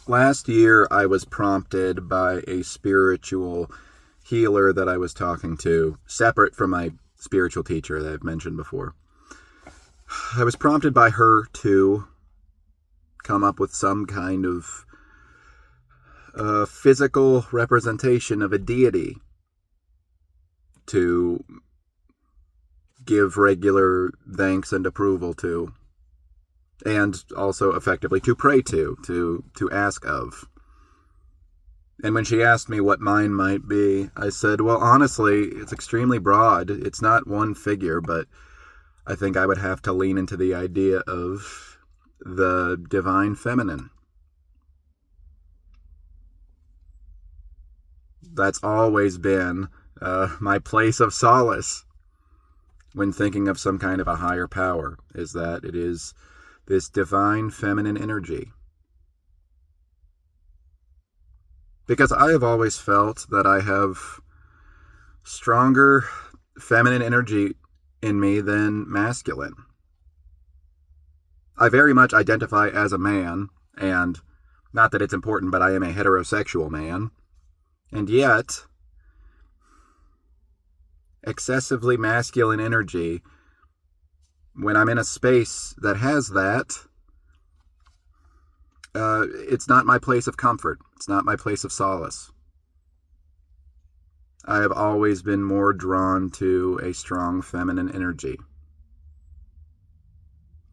Last year, I was prompted by a spiritual healer that I was talking to, separate from my spiritual teacher that I've mentioned before. I was prompted by her to come up with some kind of physical representation of a deity to give regular thanks and approval to, and also effectively to pray to ask of. And when she asked me what mine might be, I said, well, honestly, it's extremely broad. It's not one figure, but I think I would have to lean into the idea of the divine feminine. That's always been my place of solace when thinking of some kind of a higher power, is that it is this divine feminine energy. Because I have always felt that I have stronger feminine energy in me than masculine. I very much identify as a man, and not that it's important, but I am a heterosexual man. And yet, excessively masculine energy, when I'm in a space that has that, it's not my place of comfort. It's not my place of solace. I have always been more drawn to a strong feminine energy.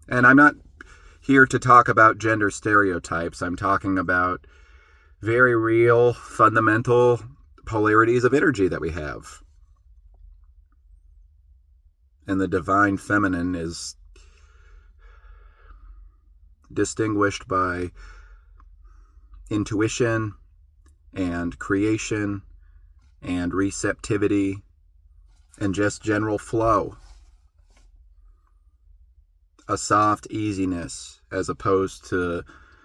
And I'm not here to talk about gender stereotypes. I'm talking about very real, fundamental polarities of energy that we have. And the divine feminine is distinguished by intuition and creation and receptivity and just general flow. A soft easiness as opposed to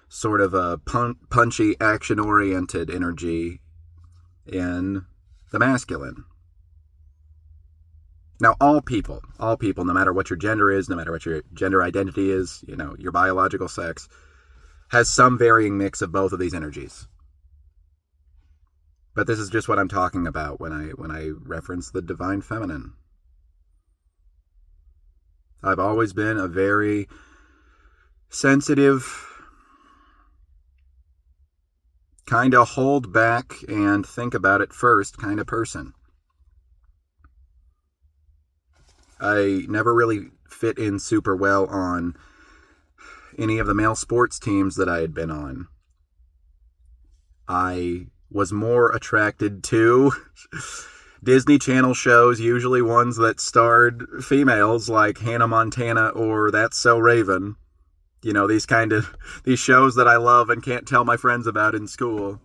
sort of a punchy, action-oriented energy in the masculine. Now, all people, no matter what your gender is, no matter what your gender identity is, your biological sex, has some varying mix of both of these energies. But this is just what I'm talking about when I reference the divine feminine. I've always been a very sensitive, kind of hold back and think about it first kind of person. I never really fit in super well on any of the male sports teams that I had been on. I was more attracted to Disney Channel shows, usually ones that starred females like Hannah Montana or That's So Raven. These shows that I love and can't tell my friends about in school.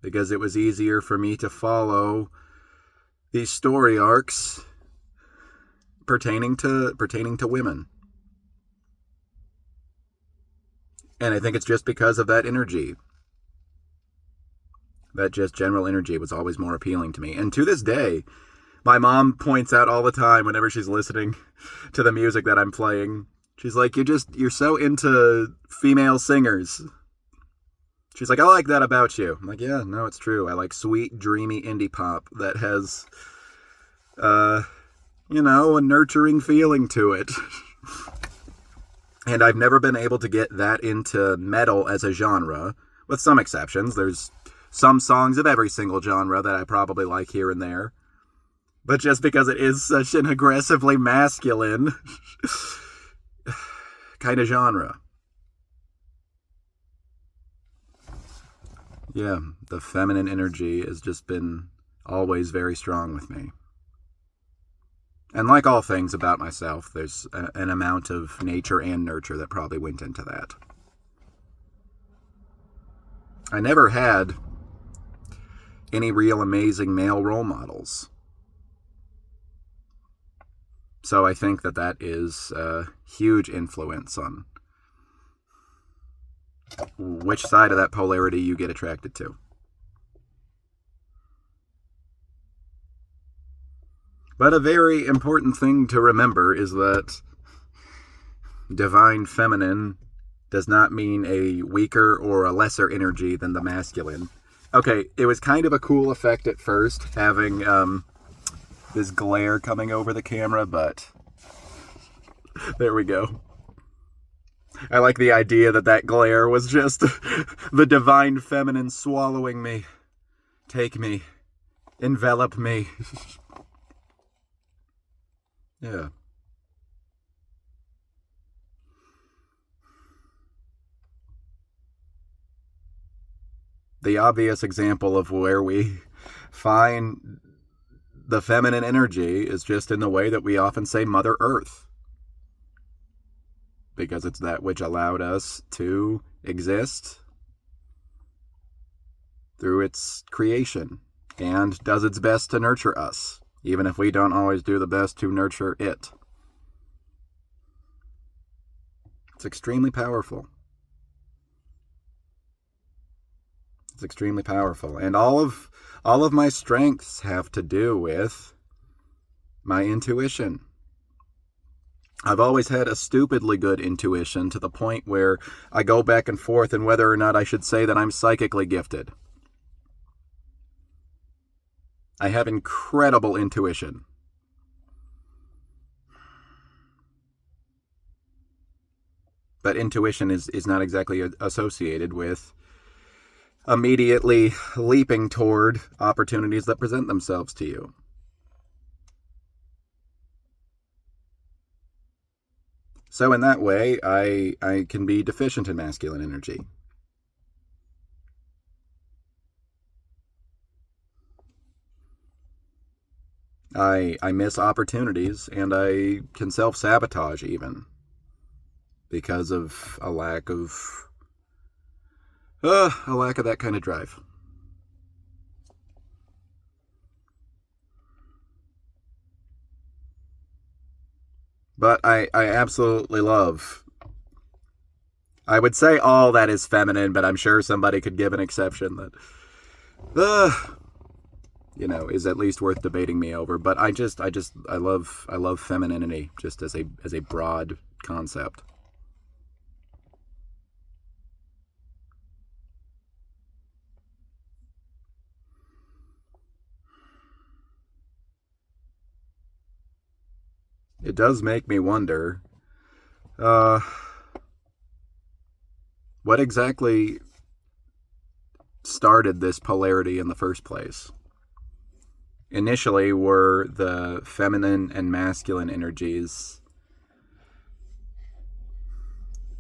Because it was easier for me to follow these story arcs pertaining to women. And I think it's just because of that energy. That just general energy was always more appealing to me. And to this day, my mom points out all the time whenever she's listening to the music that I'm playing. She's like, you're so into female singers. She's like, I like that about you. I'm like, yeah, no, it's true. I like sweet, dreamy indie pop that has, a nurturing feeling to it. And I've never been able to get that into metal as a genre, with some exceptions. There's some songs of every single genre that I probably like here and there. But just because it is such an aggressively masculine kind of genre. Yeah, the feminine energy has just been always very strong with me. And like all things about myself, there's an amount of nature and nurture that probably went into that. I never had any real amazing male role models. So I think that is a huge influence on which side of that polarity you get attracted to. But a very important thing to remember is that divine feminine does not mean a weaker or a lesser energy than the masculine. Okay, it was kind of a cool effect at first, having this glare coming over the camera, but there we go. I like the idea that glare was just the divine feminine swallowing me. Take me. Envelop me. Yeah. The obvious example of where we find the feminine energy is just in the way that we often say Mother Earth. Because it's that which allowed us to exist through its creation and does its best to nurture us, even if we don't always do the best to nurture it. It's extremely powerful. It's extremely powerful. And all of my strengths have to do with my intuition. I've always had a stupidly good intuition to the point where I go back and forth in whether or not I should say that I'm psychically gifted. I have incredible intuition. But intuition is not exactly associated with immediately leaping toward opportunities that present themselves to you. So in that way, I can be deficient in masculine energy. I miss opportunities, and I can self-sabotage even because of a lack of that kind of drive. But I absolutely love, I would say all that is feminine, but I'm sure somebody could give an exception that, is at least worth debating me over. But I love femininity just as a broad concept. It does make me wonder, what exactly started this polarity in the first place? Initially, were the feminine and masculine energies,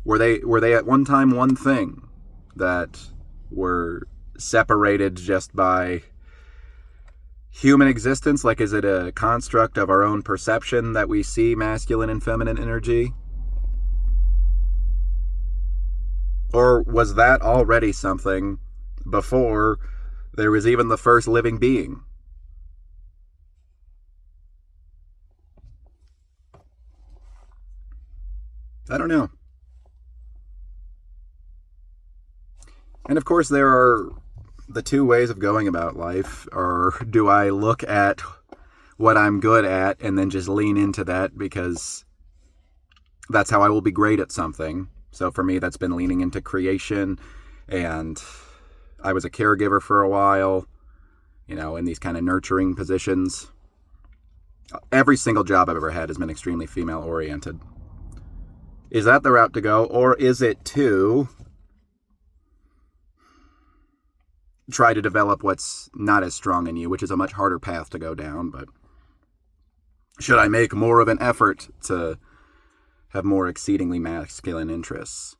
were they at one time one thing that were separated just by human existence? Like, is it a construct of our own perception that we see masculine and feminine energy? Or was that already something before there was even the first living being? I don't know. And of course, there are the two ways of going about life. Or do I look at what I'm good at and then just lean into that because that's how I will be great at something? So for me, that's been leaning into creation, and I was a caregiver for a while, in these kind of nurturing positions. Every single job I've ever had has been extremely female oriented. Is that the route to go, or is it to try to develop what's not as strong in you, which is a much harder path to go down? But should I make more of an effort to have more exceedingly masculine interests?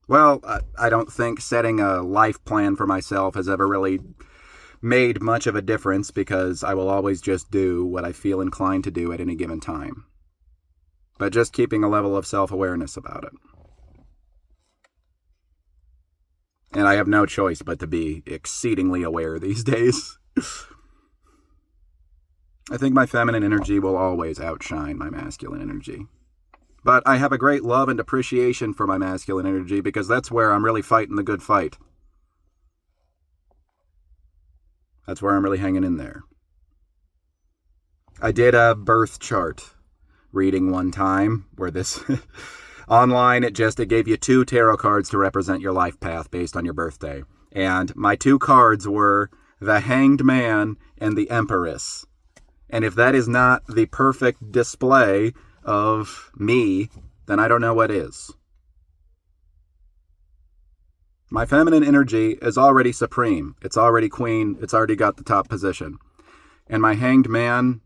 Well, I don't think setting a life plan for myself has ever really made much of a difference, because I will always just do what I feel inclined to do at any given time. But just keeping a level of self-awareness about it. And I have no choice but to be exceedingly aware these days. I think my feminine energy will always outshine my masculine energy. But I have a great love and appreciation for my masculine energy, because that's where I'm really fighting the good fight. That's where I'm really hanging in there. I did a birth chart reading one time where this online, it gave you 2 tarot cards to represent your life path based on your birthday. And my 2 cards were the Hanged Man and the Empress. And if that is not the perfect display of me, then I don't know what is. My feminine energy is already supreme. It's already queen. It's already got the top position. And my Hanged Man,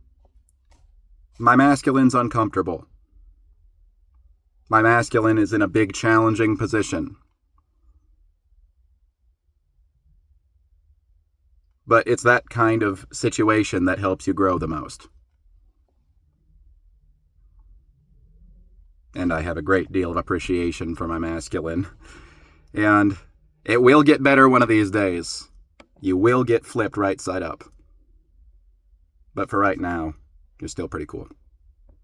my masculine's uncomfortable. My masculine is in a big, challenging position. But it's that kind of situation that helps you grow the most. And I have a great deal of appreciation for my masculine. And it will get better one of these days. You will get flipped right side up. But for right now, you're still pretty cool.